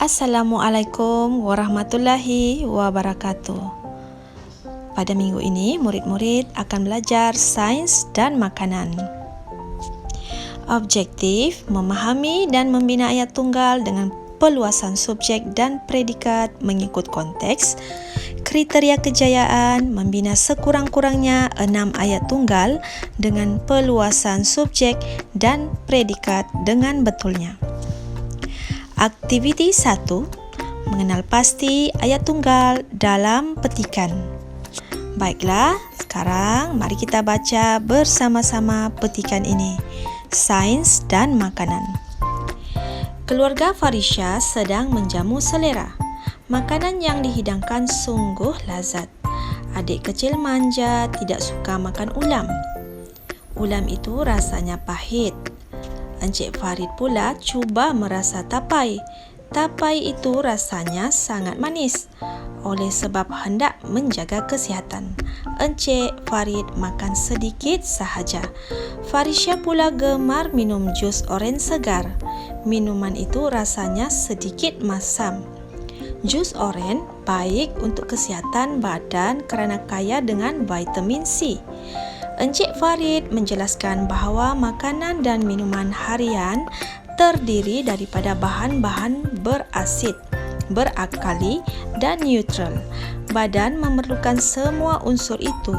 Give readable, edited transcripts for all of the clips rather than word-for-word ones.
Assalamualaikum warahmatullahi wabarakatuh. Pada minggu ini, murid-murid akan belajar sains dan makanan. Objektif, memahami dan membina ayat tunggal dengan peluasan subjek dan predikat mengikut konteks. Kriteria kejayaan, membina sekurang-kurangnya 6 ayat tunggal dengan peluasan subjek dan predikat dengan betulnya. Aktiviti 1. Mengenal pasti ayat tunggal dalam petikan. Baiklah, sekarang mari kita baca bersama-sama petikan ini. Sains dan makanan. Keluarga Farisha sedang menjamu selera. Makanan yang dihidangkan sungguh lazat. Adik kecil manja tidak suka makan ulam. Ulam itu rasanya pahit. Encik Farid pula cuba merasa tapai. Tapai itu rasanya sangat manis. Oleh sebab hendak menjaga kesihatan, Encik Farid makan sedikit sahaja. Farisha pula gemar minum jus oren segar. Minuman itu rasanya sedikit masam. Jus oren baik untuk kesihatan badan kerana kaya dengan vitamin C. Encik Farid menjelaskan bahawa makanan dan minuman harian terdiri daripada bahan-bahan berasid, berakali dan neutral. Badan memerlukan semua unsur itu.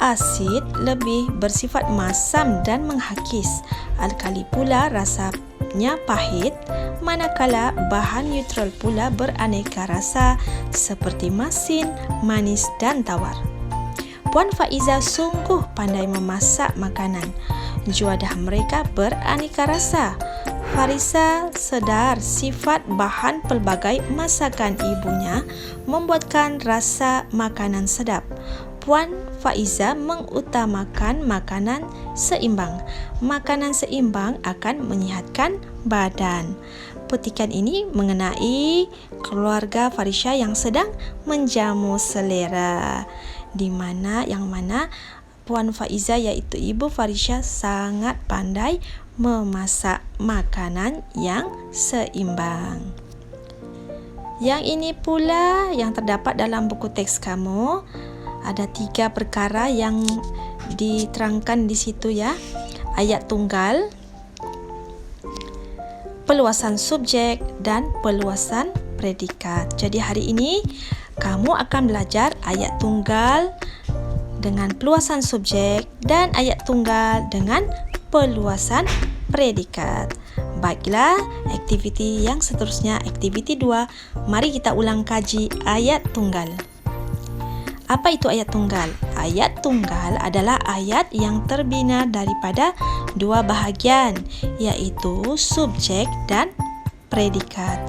Asid lebih bersifat masam dan menghakis. Alkali pula rasanya pahit, manakala bahan neutral pula beraneka rasa seperti masin, manis dan tawar. Puan Faiza sungguh pandai memasak makanan. Juadah mereka beraneka rasa. Farisha sedar sifat bahan pelbagai masakan ibunya membuatkan rasa makanan sedap. Puan Faiza mengutamakan makanan seimbang. Makanan seimbang akan menyihatkan badan. Petikan ini mengenai keluarga Farisha yang sedang menjamu selera, di mana Puan Faiza iaitu ibu Farisha sangat pandai memasak makanan yang seimbang. Yang ini pula yang terdapat dalam buku teks kamu. Ada 3 perkara yang diterangkan di situ ya. Ayat tunggal, peluasan subjek dan peluasan predikat. Jadi hari ini kamu akan belajar ayat tunggal dengan peluasan subjek dan ayat tunggal dengan peluasan predikat. Baiklah, aktiviti yang seterusnya, aktiviti 2. Mari kita ulang kaji ayat tunggal. Apa itu ayat tunggal? Ayat tunggal adalah ayat yang terbina daripada 2 bahagian, iaitu subjek dan predikat.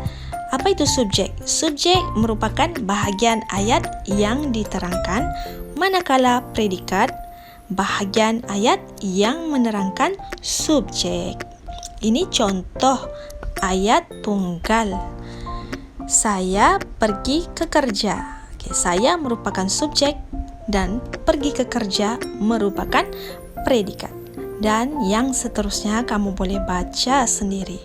Apa itu subjek? Subjek merupakan bahagian ayat yang diterangkan, manakala predikat bahagian ayat yang menerangkan subjek. Ini contoh ayat tunggal. Saya pergi ke kerja. Saya merupakan subjek dan pergi ke kerja merupakan predikat. Dan yang seterusnya kamu boleh baca sendiri.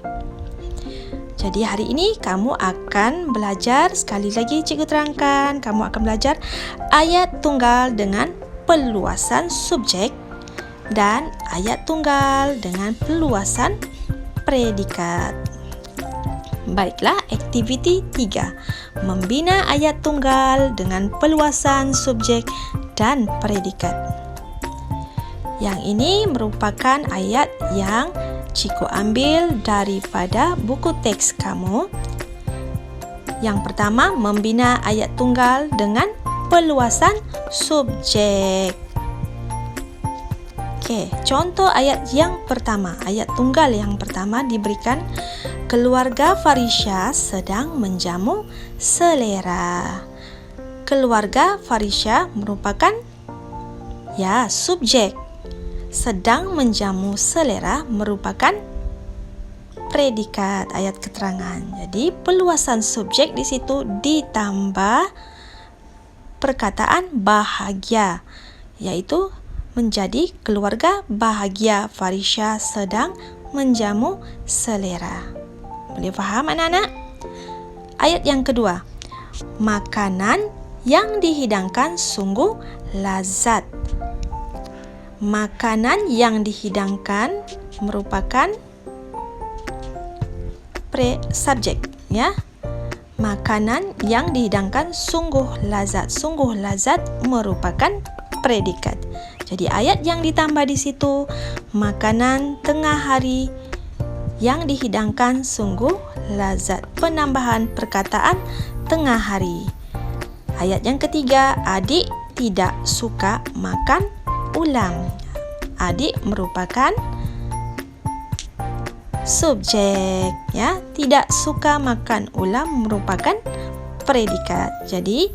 Jadi hari ini kamu akan belajar, sekali lagi cikgu terangkan, kamu akan belajar ayat tunggal dengan peluasan subjek dan ayat tunggal dengan peluasan predikat. Baiklah, aktiviti 3. Membina ayat tunggal dengan peluasan subjek dan predikat. Yang ini merupakan ayat yang cikgu ambil daripada buku teks kamu. Yang pertama, membina ayat tunggal dengan peluasan subjek. Okey, contoh ayat yang pertama. Ayat tunggal yang pertama diberikan, keluarga Farisha sedang menjamu selera. Keluarga Farisha merupakan subjek. Sedang menjamu selera merupakan predikat ayat keterangan. Jadi peluasan subjek di situ ditambah perkataan bahagia, iaitu menjadi keluarga bahagia Farisha sedang menjamu selera. Boleh faham anak-anak? Ayat yang kedua, makanan yang dihidangkan sungguh lazat. Makanan yang dihidangkan merupakan subjek, ya. Makanan yang dihidangkan sungguh lazat. Sungguh lazat merupakan predikat. Jadi ayat yang ditambah di situ, makanan tengah hari yang dihidangkan sungguh lazat. Penambahan perkataan tengah hari. Ayat yang ketiga, adik tidak suka makan ulam. Adik merupakan subjek, ya. Tidak suka makan ulam merupakan predikat. Jadi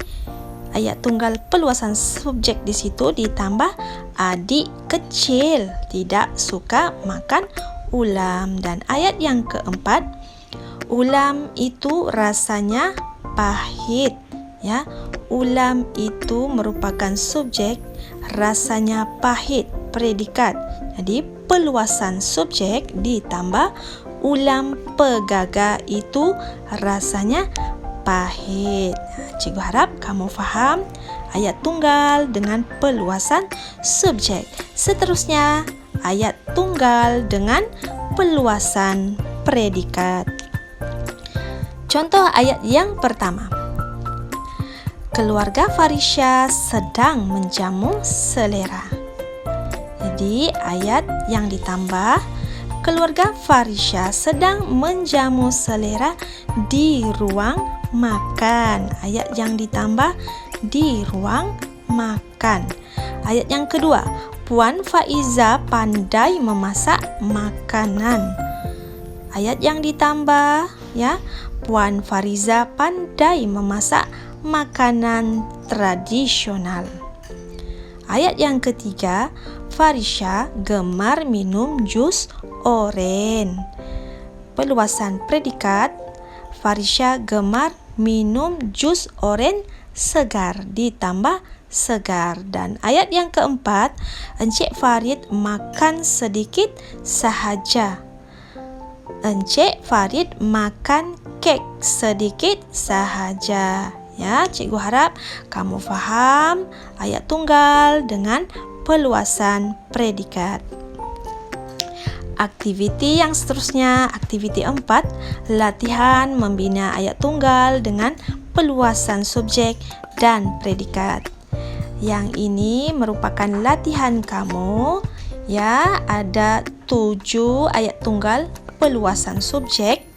ayat tunggal perluasan subjek di situ ditambah adik kecil tidak suka makan ulam. Dan ayat yang keempat, ulam itu rasanya pahit, ya. Ulam itu merupakan subjek, rasanya pahit, predikat. Jadi perluasan subjek ditambah ulam pegaga itu rasanya pahit. Cikgu harap kamu faham ayat tunggal dengan perluasan subjek. Seterusnya, ayat tunggal dengan perluasan predikat. Contoh ayat yang pertama. Keluarga Farisha sedang menjamu selera. Jadi ayat yang ditambah, keluarga Farisha sedang menjamu selera di ruang makan. Ayat yang ditambah di ruang makan. Ayat yang kedua, Puan Faiza pandai memasak makanan. Ayat yang ditambah, ya, Puan Fariza pandai memasak makanan tradisional. Ayat yang ketiga, Farisha gemar minum jus oren. Perluasan predikat, Farisha gemar minum jus oren segar ditambah segar. Dan ayat yang keempat, Encik Farid makan sedikit sahaja. Encik Farid makan kek sedikit sahaja. Ya, cikgu harap kamu faham ayat tunggal dengan perluasan predikat. Aktiviti yang seterusnya, aktiviti 4, latihan membina ayat tunggal dengan perluasan subjek dan predikat. Yang ini merupakan latihan kamu, ya. Ada 7 ayat tunggal perluasan subjek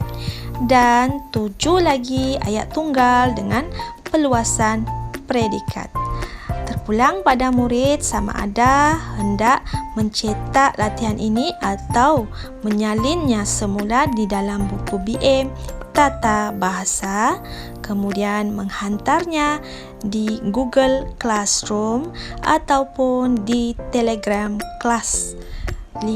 dan 7 lagi ayat tunggal dengan perluasan predikat. Terpulang pada murid sama ada hendak mencetak latihan ini atau menyalinnya semula di dalam buku BM Tata Bahasa, kemudian menghantarnya di Google Classroom ataupun di Telegram kelas 5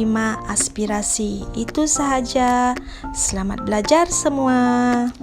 aspirasi. Itu sahaja. Selamat belajar semua.